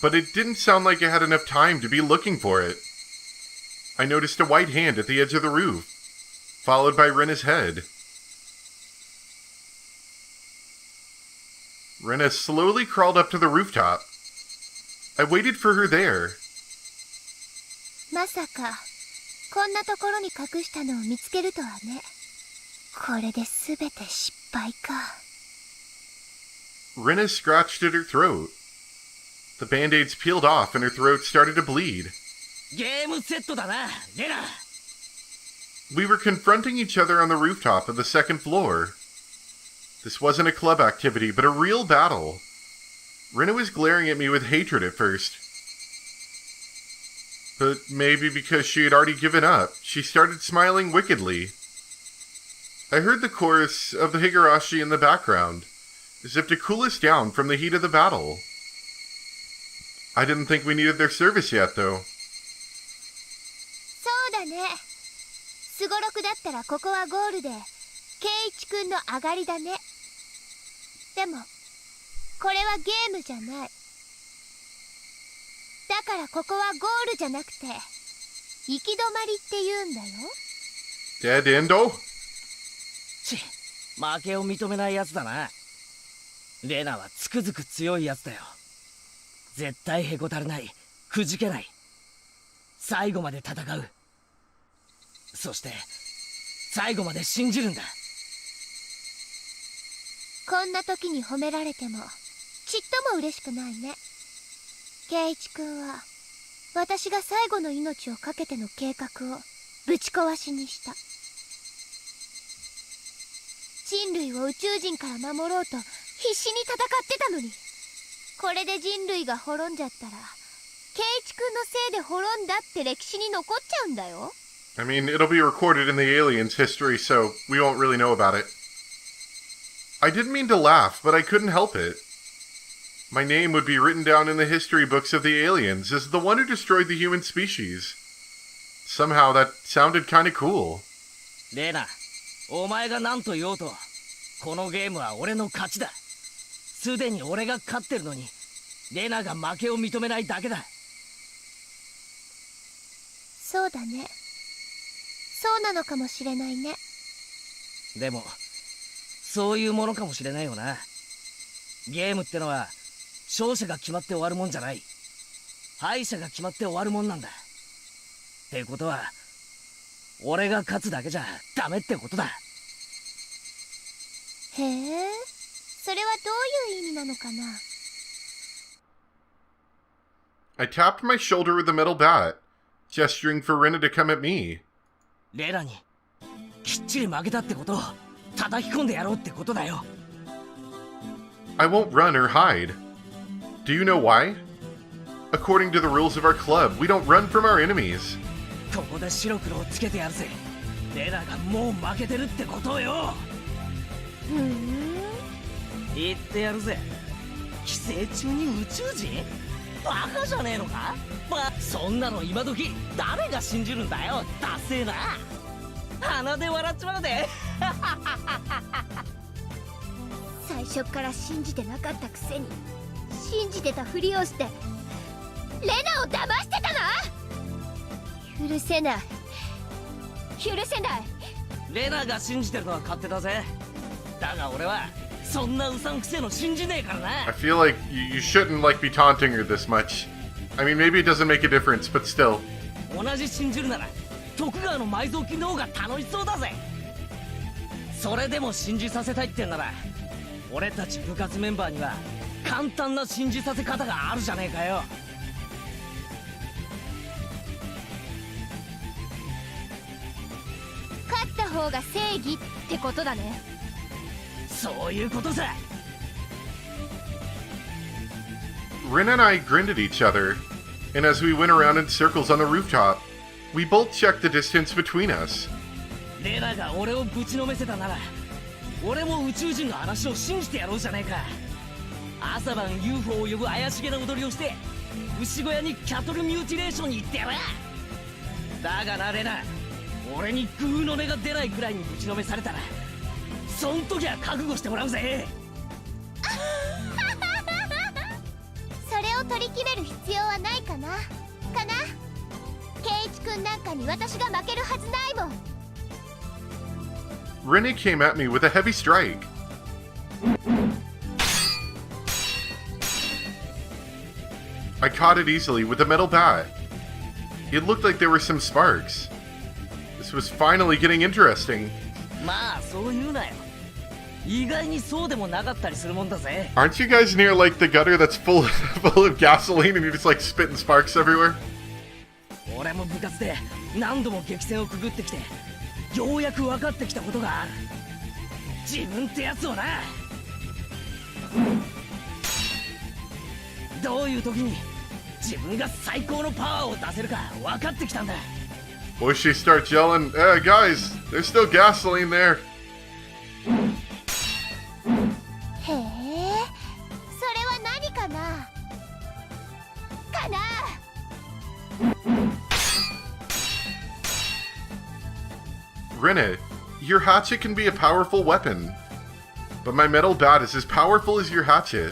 but it didn't sound like I had enough time to be looking for it. I noticed a white hand at the edge of the roof, followed by Rena's head. Rena slowly crawled up to the rooftop. I waited for her there. まさかこんなところに隠したのを見つけるとはね。これで全て失敗か。Rena scratched at her throat. The band-aids peeled off and her throat started to bleed. ゲームセットだな、レナ。We were confronting each other on the rooftop of the second floor. This wasn't a club activity, but a real battle. Rena was glaring at me with hatred at first. But maybe because she had already given up, she started smiling wickedly. I heard the chorus of the Higurashi in the background, as if to cool us down from the heat of the battle. I didn't think we needed their service yet, though. そうだね。すごろくだったらここはゴールで、ケイイチくんの上がりだね。でも、これはゲームじゃない。だからここはゴールじゃなくて、行き止まりって言うんだよ。Dead endo? ち、負けを認めないやつだな。レナはつくづく強いやつだよ。絶対へこたれない、くじけない。最後まで戦う。そして最後まで信じるんだ。こんな時に褒められてもちっとも嬉しくないね。ケイイチ君は私が最後の命をかけての計画をぶち壊しにした。人類を宇宙人から守ろうと必死に戦ってたのに、これで人類が滅んじゃったらケイイチ君のせいで滅んだって歴史に残っちゃうんだよ。I mean, it'll be recorded in the aliens' history, so we won't really know about it. I didn't mean to laugh, but I couldn't help it. My name would be written down in the history books of the aliens as the one who destroyed the human species. Somehow that sounded kinda cool. レナ、お前が何と言おうと、このゲームは俺の勝ちだ。すでに俺が勝ってるのに、レナが負けを認めないだけだ。そうだね。そうなのかもしれないね。でもそういうものかもしれないよな。ゲームってのは勝者が決まって終わるもんじゃない。敗者が決まって終わるもんなんだ。ってことは俺が勝つだけじゃダメってことだ。へえ、それはどういう意味なのかな。I tapped my shoulder with the metal bat, gesturing for Rena to come at me. レナにきっちり負けたってことを叩き込んでやろうってことだよ。I won't run or hide. Do you know why? According to the rules of our club, we don't run from our enemies. ここで白黒をつけてやるぜ。レナがもう負けてるってことをよ。言ってやるぜ。寄生虫に宇宙人？バカじゃねえのか？そんなの今時誰が信じるんだよ。ダッセーな。鼻で笑っちまうで。最初から信じてなかったくせに信じてたふりをしてレナを騙してたな。許せない、許せない。レナが信じてるのは勝手だぜ。だが俺はそんなうさんくせえの信じねえからな。 I feel like you shouldn't be taunting her this much. I mean, maybe it doesn't make a difference, but still. 同じ信じるなら徳川の埋蔵金の方が楽しそうだぜ。それでも信じさせたいってんなら俺たち部活メンバーには簡単な信じさせ方があるじゃねえかよ。勝った方が正義ってことだね。そういうことさ。 Rin and I grinned at each other, and as we went around in circles on the rooftop, we both checked the distance between us. レナが俺をぶちのめせたなら俺も宇宙人の話を信じてやろうじゃねえか。朝晩 UFO を呼ぶ怪しげな踊りをして牛小屋にキャトルミューティレーションに行ってやる。だがなレナ、俺にグーの音が出ないくらいにぶちのめされたらそん時は覚悟してもらうぜ。それを取り決める必要はないかな圭一君なんかに私が負けるはずないもん。 Rene came at me with a heavy strike. I caught it easily with a metal bat. It looked like there were some sparks. This was finally getting interesting. まあそう言うなよ。意外にそうでもなかったりするもんだぜ。 Aren't you guys near like the gutter that's full of gasoline and you're just like spitting sparks everywhere? 俺も部活で何度も激戦をくぐってきて、ようやく分かってきたことがある。自分ってやつをな。どういう時に自分が最高のパワーを出せるか分かってきたんだ。 Boy, she starts yelling, "Hey guys, there's still gasoline there." へえ、それは何かな Rene, your hatchet can be a powerful weapon, but my metal bat is as powerful as your hatchet.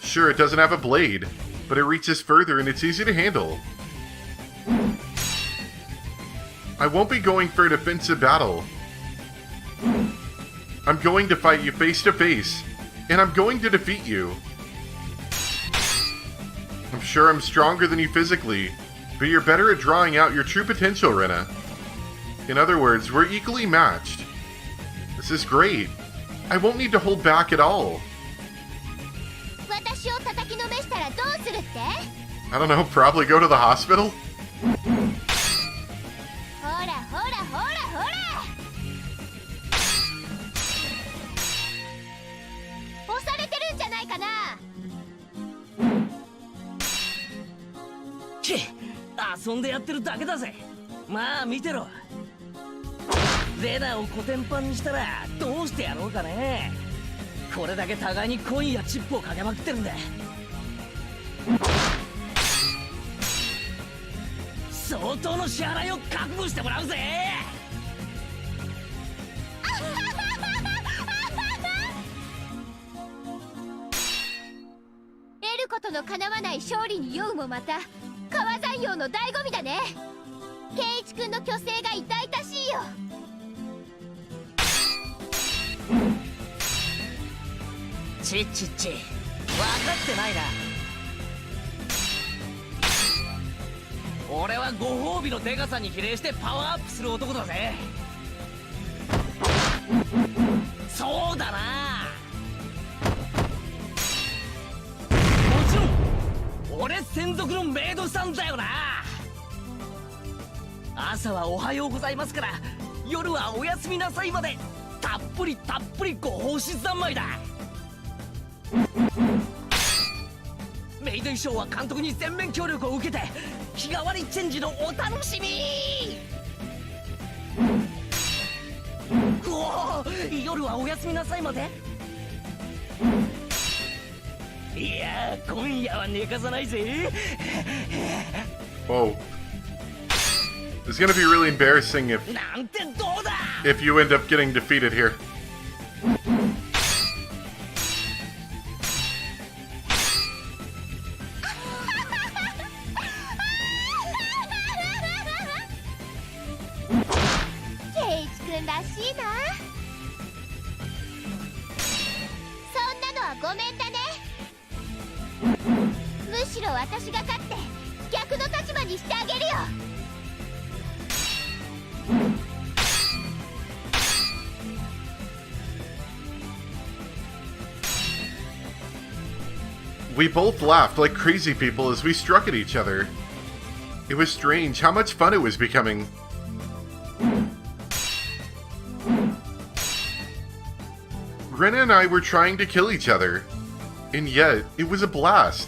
Sure, it doesn't have a blade, but it reaches further and it's easy to handle. I won't be going for a defensive battle. I'm going to fight you face to face, and I'm going to defeat you. I'm sure I'm stronger than you physically, but you're better at drawing out your true potential, Rena. In other words, we're equally matched. This is great. I won't need to hold back at all. 私を叩きのめしたらどうするって？ I don't know, probably go to the hospital? ほらほらほらほら、押されてるんじゃないかな。遊んでやってるだけだぜ。まあ見てろ。レナをコテンパンにしたらどうしてやろうかね。これだけ互いにコインやチップをかけまくってるんだ。相当の支払いを覚悟してもらうぜ。得ることの叶わない勝利に酔うもまた川山陽の醍醐味だね。圭一君の虚勢が痛々しいよ。ちっちっち、分かってないな。俺はご褒美のデカさに比例してパワーアップする男だぜ。そうだな。もちろん俺専属のメイドさんだよな。朝はおはようございますから、夜はおやすみなさいまでたっぷりたっぷりご奉仕三昧だ。メイド衣装は監督に全面協力を受けて日替わりチェンジのお楽しみ。おお、夜はおやすみなさいまで。いやー、今夜は寝かさないぜ。Whoa. It's gonna be really embarrassing なんてどうだ。 if you end up getting defeated here. 圭一君らしいな。そんなのはごめんだね。むしろ私が勝って逆の立場にしてあげるよ。We both laughed like crazy people as we struck at each other. It was strange how much fun it was becoming. Rena and I were trying to kill each other, and yet it was a blast.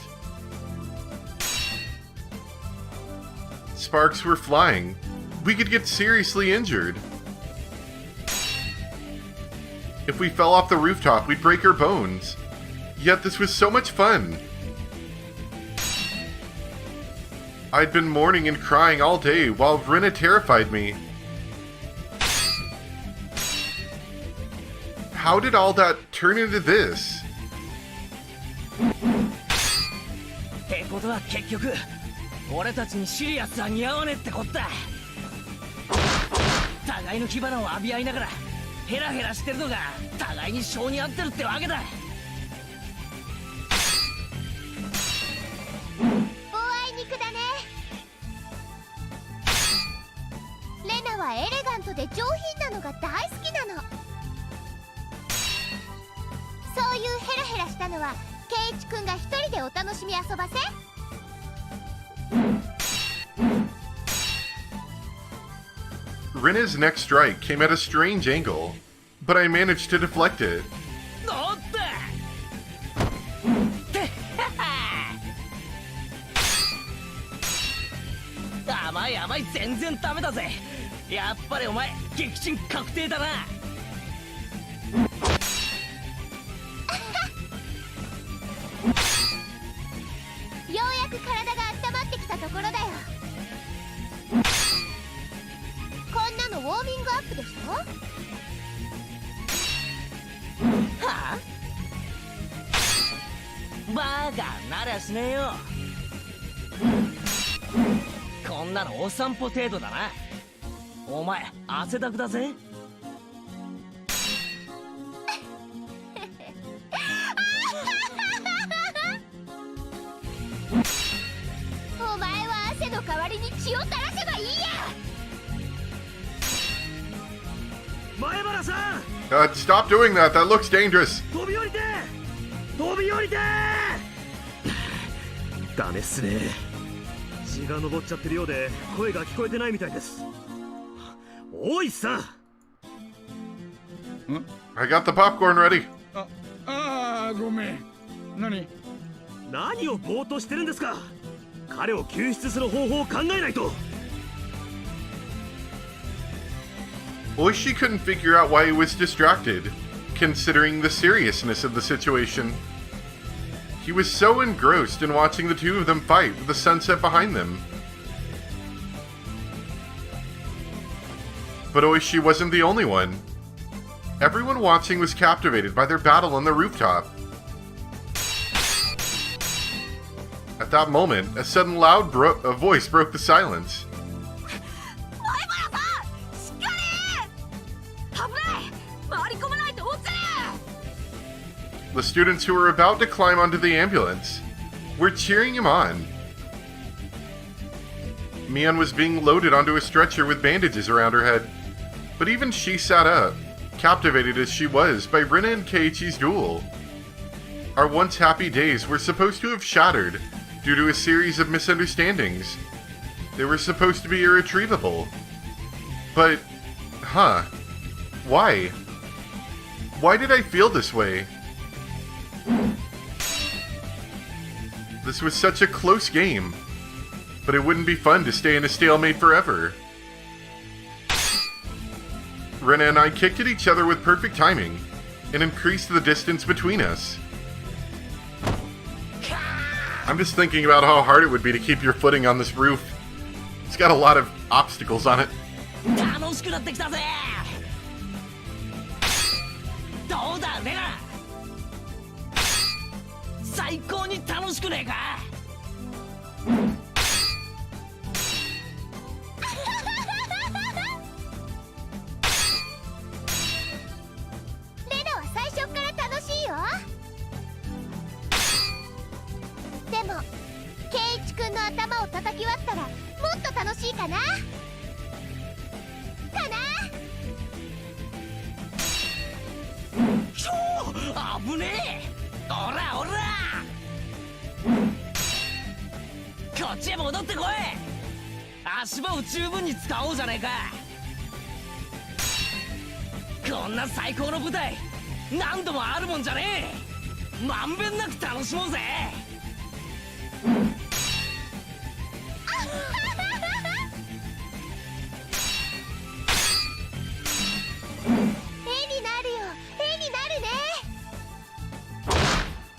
Sparks were flying. We could get seriously injured. If we fell off the rooftop, we'd break our bones. Yet this was so much fun. I'd been mourning and crying all day while Rena terrified me. How did all that turn into this? ことは結局俺たちにシリアスは似合わねえってこった。互いの火花を浴び合いながらヘラヘラしてるのが互いに性に合ってるってわけだ。おあいにくだね。レナはエレガントで上品なのが大好きなの。そういうヘラヘラしたのはケイイチくんが一人でお楽しみ遊ばせ。Rena's next strike came at a strange angle, but I managed to deflect it. おった甘い甘い、全然ダメだぜ。やっぱりお前撃沈確定だな。ようやく体が温まってきたところだよ。こんなのウォーミングアップでしょ。はあ、バカなりゃしねえよ。こんなのお散歩程度だな。お前汗だくだぜ。お前は汗の代わりに血を垂らせばいいや。前原さん、 Stop doing that. That looks dangerous. 飛び降りて飛び降りて。ダメっすね。血が上っちゃってるようで声が聞こえてないみたいです。おいさん。I got the popcorn ready. ごめん。何をぼーっとしてるんですか。彼を救出する方法を考えないと。Oishi couldn't figure out why he was distracted, considering the seriousness of the situation. He was so engrossed in watching the two of them fight with the sunset behind them. But Oishi wasn't the only one. Everyone watching was captivated by their battle on the rooftop. At that moment, a sudden loud voice broke the silence. 前原さん、しっかり。危ない、回り込まないと落ちる。 The students who were about to climb onto the ambulance were cheering him on. Mion was being loaded onto a stretcher with bandages around her head, but even she sat up, captivated as she was by Rina and Keiichi's duel. Our once happy days were supposed to have shattered due to a series of misunderstandings. They were supposed to be irretrievable. But, why? Why did I feel this way? This was such a close game, but it wouldn't be fun to stay in a stalemate forever. Rina and I kicked at each other with perfect timing and increased the distance between us. I'm just thinking about how hard it would be to keep your footing on this roof. It's got a lot of obstacles on it. 楽しくなってきたぜ。どうだレナ、最高に楽しくねえか。レナは最初から楽しいよ。でもケイイチくんの頭を叩き割ったらもっと楽しいかな。ちょ危ねえ。おらおら、こっちへ戻ってこい。足場を十分に使おうじゃねえか。こんな最高の舞台何度もあるもんじゃねえ。まんべんなく楽しもうぜ。絵になるよ、絵になるね。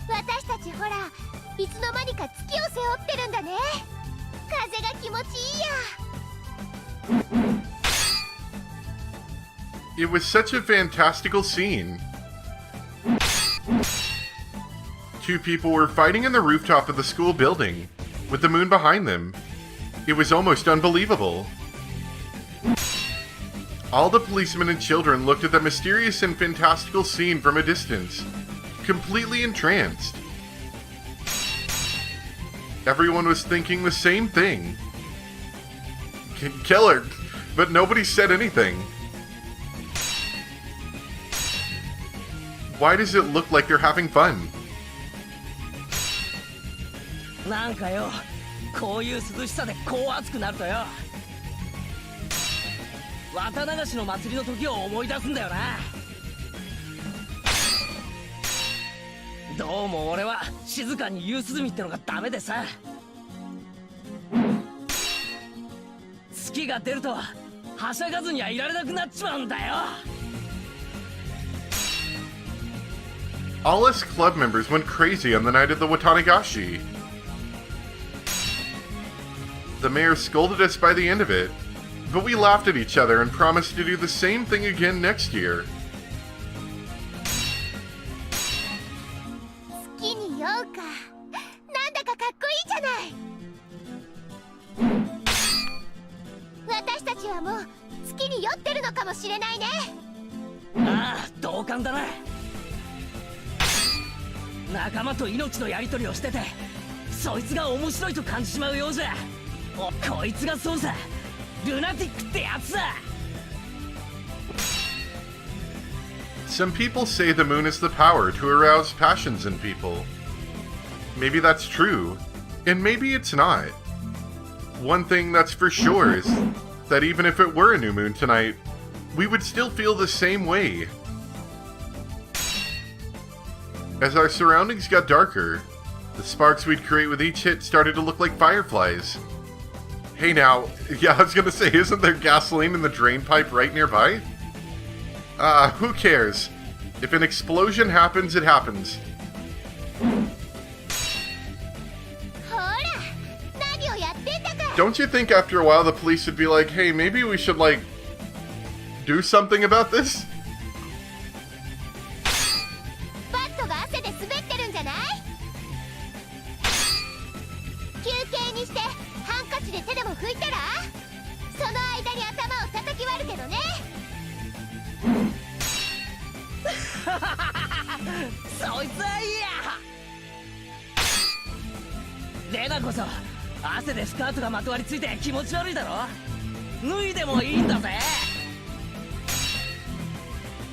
私たちほら、いつの間にか月を背負ってるんだね。風が気持ちいいや。It was such a fantastical scene. Two people were fighting in the rooftop of the school building, with the moon behind them. It was almost unbelievable. All the policemen and children looked at the mysterious and fantastical scene from a distance, completely entranced. Everyone was thinking the same thing. Kill her, but nobody said anything. Why does it look like they're having fun? なんかよ、こういう涼しさでこう暑くなるとよ、綿流しの祭りの時を思い出すんだよな。どうも俺は静かに夕涼みってのがダメでさ、月が出るとはしゃがずにはいられなくなっちまうんだよ。All us club members went crazy on the night of the Watanagashi. The mayor scolded us by the end of it, but we laughed at each other and promised to do the same thing again next year. 月に酔うか、なんだかかっこいいじゃない。私たちはもう月に酔ってるのかもしれないね。ああ、同感だな。仲間と命のやり取りをしてて、そいつが面白いと感じちまうようじゃ。こいつがそうさ、ルナティックってやつさ。Some people say the moon is the power to arouse passions in people. Maybe that's true, and maybe it's not. One thing that's for sure is that even if it were a new moon tonight, we would still feel the same way. As our surroundings got darker, the sparks we'd create with each hit started to look like fireflies. Hey now, yeah, I was gonna say, isn't there gasoline in the drain pipe right nearby? Who cares? If an explosion happens, it happens. ほら、何をやってんだか。 Don't you think after a while the police would be like, hey, maybe we should, like, do something about this? バットが汗で滑ってるんじゃない？休憩にしてハンカチで手でも拭いたら？その間に頭を叩き割るけどね。そいつはいいや。レナこそ汗でスカートがまとわりついて気持ち悪いだろ。脱いでもいいんだぜ。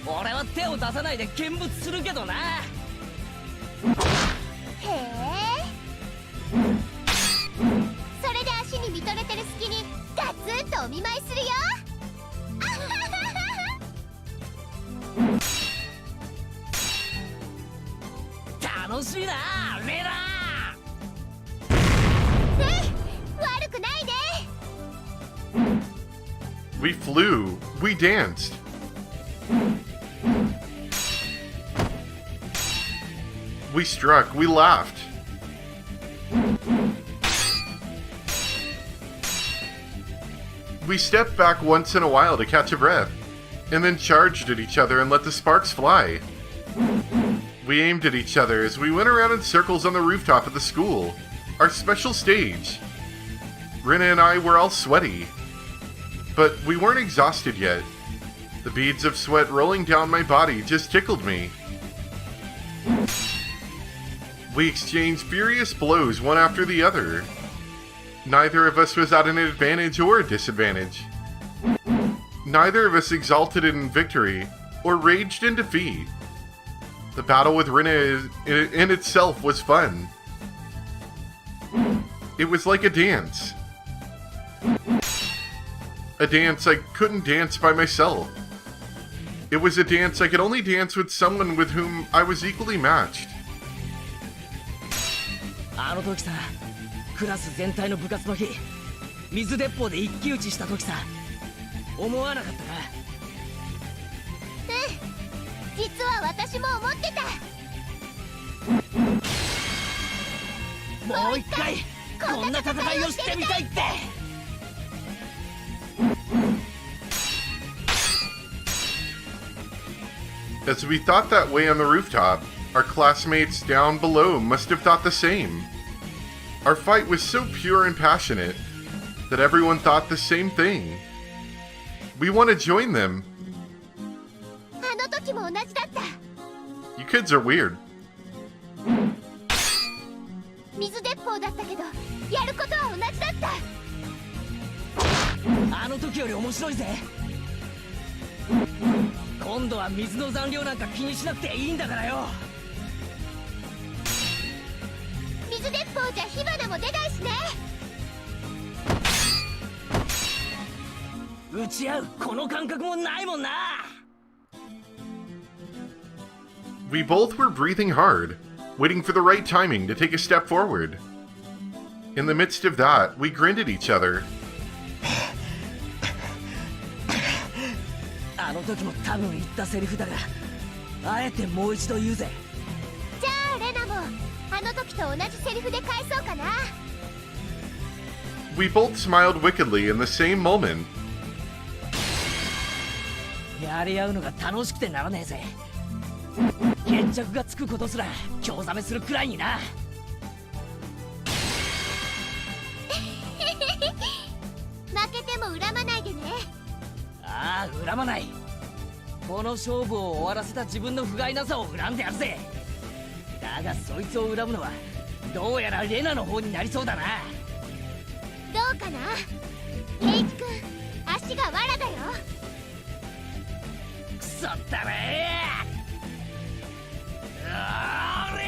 俺は手を出さないで見物するけどな。へえ。それで足に見とれてる隙にガツンとお見舞いするよ。楽しいな、レナ。悪くないね。 We flew. We danced. We struck. We laughed. We stepped back once in a while to catch a breath, and then charged at each other and let the sparks fly. We aimed at each other as we went around in circles on the rooftop of the school, our special stage. Rina and I were all sweaty, but we weren't exhausted yet. The beads of sweat rolling down my body just tickled me. We exchanged furious blows one after the other. Neither of us was at an advantage or a disadvantage. Neither of us exulted in victory or raged in defeat. The battle with Rina in itself was fun. It was like a dance. A dance I couldn't dance by myself. It was a dance I could only dance with someone with whom I was equally matched. あの時さ、クラス全体の部活の日、水鉄砲で一騎打ちした時さ、思わなかったか？実は私も思ってた。もう一回こんな戦いをしてみたいって。As we thought that way on the rooftop, Our classmates down below must have thought the same. Our fight was so pure and passionate that everyone thought the same thing. We want to join them. あの時も同じだった。 You kids are weird. 水鉄砲だったけど、やることは同じだった。あの時より面白いぜ。今度は水の残量なんか気にしなくていいんだからよ。水鉄砲じゃ火花も出ないしね。撃ち合うこの感覚もないもんな。 We both were breathing hard, waiting for the right timing to take a step forward. In the midst of that, we grinned at each other. あの時も多分言ったセリフだが、あえてもう一度言うぜ。じゃあレナもあの時と同じセリフで返そうかな。 We both smiled wickedly in the same moment. やり合うのが楽しくてならねえぜ。決着がつくことすら興ざめするくらいにな。負けても恨まないでね。ああ、恨まない。この勝負を終わらせた自分の不甲斐なさを恨んでやるぜ。だがそいつを恨むのはどうやらレナの方になりそうだな。どうかな。ケイチ君、足が藁だよ。くそったれー。おりゃ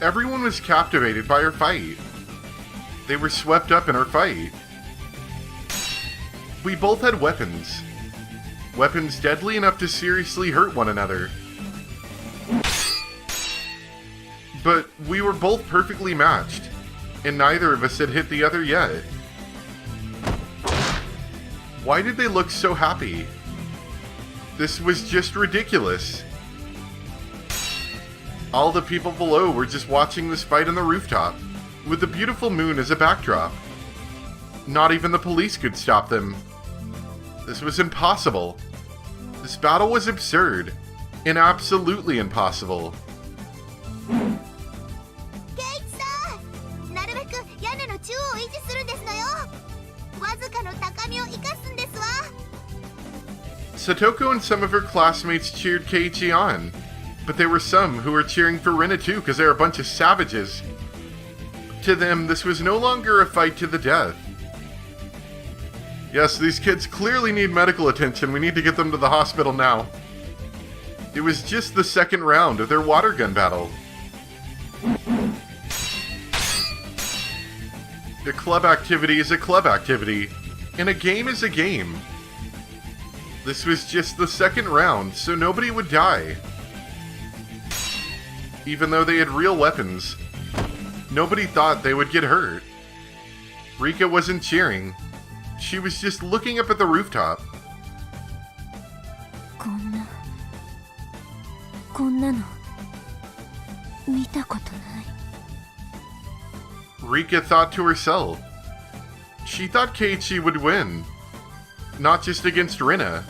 Everyone was captivated by our fight. They were swept up in our fight. We both had weapons. Weapons deadly enough to seriously hurt one another. But we were both perfectly matched, and neither of us had hit the other yet. Why did they look so happy? This was just ridiculous. All the people below were just watching this fight on the rooftop, with the beautiful moon as a backdrop. Not even the police could stop them. This was impossible. This battle was absurd, and absolutely impossible. ケイチさん、なるべく屋根の中央を維持するんですのよ。わずかの高みを生かすんですわ。 Satoko and some of her classmates cheered Keiichi on, but there were some who were cheering for Rina too because they're a bunch of savages. To them, this was no longer a fight to the death. Yes, these kids clearly need medical attention. We need to get them to the hospital now. It was just the second round of their water gun battle. A club activity is a club activity, and a game is a game. This was just the second round, so nobody would die. Even though they had real weapons, nobody thought they would get hurt. Rika wasn't cheering. She was just looking up at the rooftop. こんなの見たことない。 Rika thought to herself. She thought Keiichi would win. Not just against Rina.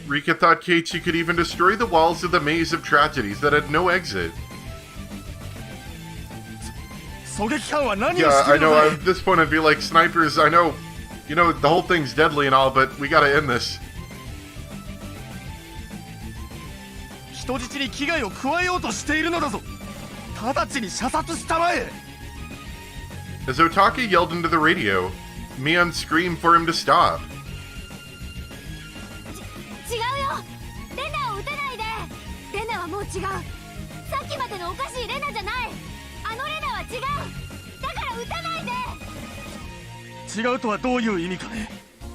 Rika thought Keiichi could even destroy the walls of the maze of tragedies that had no exit. Yeah, I know, at this point I'd be like, snipers, I know, you know, the whole thing's deadly and all, but we gotta end this. 人質に危害を加えようとしているのだぞ。直ちに射殺したまえ。 As Otake yelled into the radio, Mion screamed for him to stop. 違うよ。レナを撃たないで。レナはもう違う。さっきまでのおかしいレナじゃない。あのレナは違う。だから撃たないで。違うとはどういう意味かね。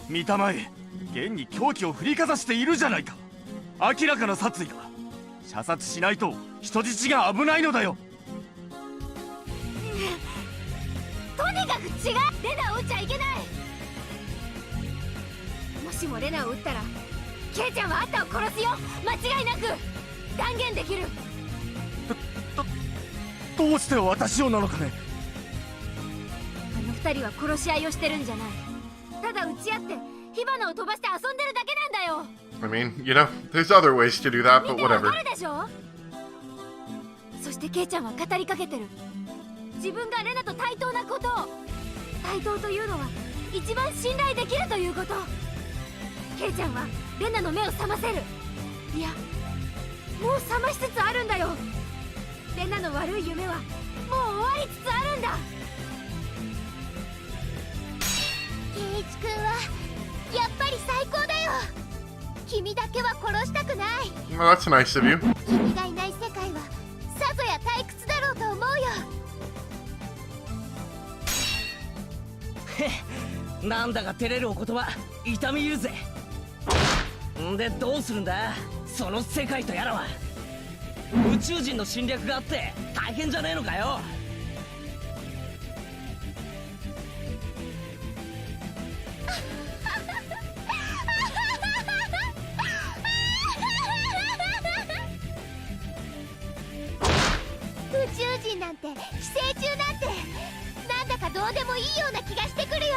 見たまえ、現に凶器を振りかざしているじゃないか。明らかな殺意だ。射殺しないと人質が危ないのだよ。とにかく違う。レナを撃っちゃいけない。もしもレナを撃ったらケイちゃんはあんたを殺すよ。間違いなく断言できる。どうして私をなのかね。あの二二人は殺し合いをしてるんじゃない。ただ打ち合って火花を飛ばして遊んでるだけなんだよ。 I mean, you know, there's other ways to do that, 見 but てわか whatever. るでしょ。そしてケイちゃんは語りかけてる。自分がレナと対等なことを。対等というのは一番信頼できるということ。ケイちゃんはレナの目を覚ませる。いや、もう覚ましつつあるんだよ。レナの悪い夢はもう終わりつつあるんだ。ケイチ君はやっぱり最高だよ。君だけは殺したくない。 Well, that's nice of you. 君がいない世界はさぞや退屈だろうと思うよ。なんだか照れるお言葉痛み入るぜ。んでどうするんだその世界とやらは。宇宙人の侵略があって大変じゃねえのかよ。宇宙人なんて寄生虫なんてなんだかどうでもいいような気がしてくるよ。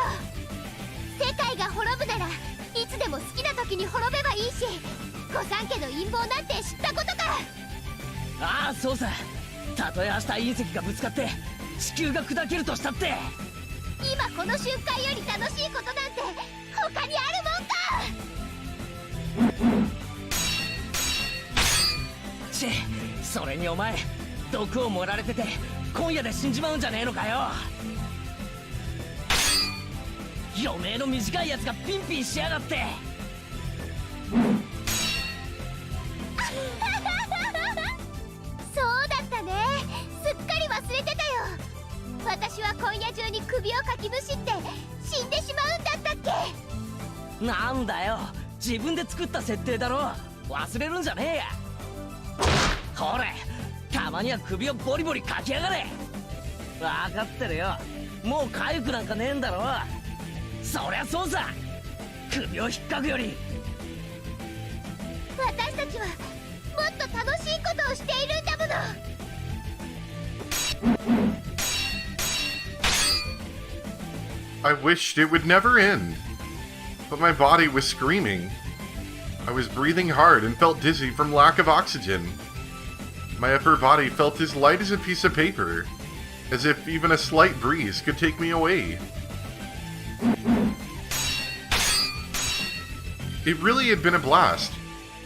世界が滅ぶならいつでも好きな時に滅べばいいし、御三家の陰謀なんて知ったことか。ああそうさ。たとえ明日隕石がぶつかって地球が砕けるとしたって、今この瞬間より楽しいことなんて他にあるもんか。チェ、それにお前毒を盛られてて今夜で死んじまうんじゃねえのかよ。余命の短いやつがピンピンしやがって。そうだったね。すっかり忘れてたよ。私は今夜中に首をかきむしって死んでしまうんだったっけ。なんだよ、自分で作った設定だろ。忘れるんじゃねえや。ほれ、たまには首をボリボリかきやがれ。分かってるよ。もう痒くなんかねえんだろ。そりゃそうさ。首を引っかくより。私たちはもっと楽しいことをしているんだもの。I wished it would never end. But my body was screaming. I was breathing hard and felt dizzy from lack of oxygen. My upper body felt as light as a piece of paper, as if even a slight breeze could take me away. It really had been a blast,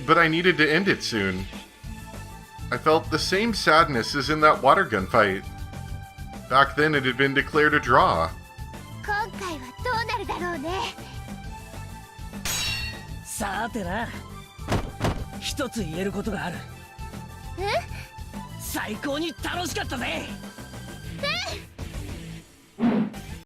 but I needed to end it soon. I felt the same sadness as in that water gun fight. Back then it had been declared a draw. 今回はどうなるだろうね。さてな、一つ言えることがある。え？最高に楽しかったぜ。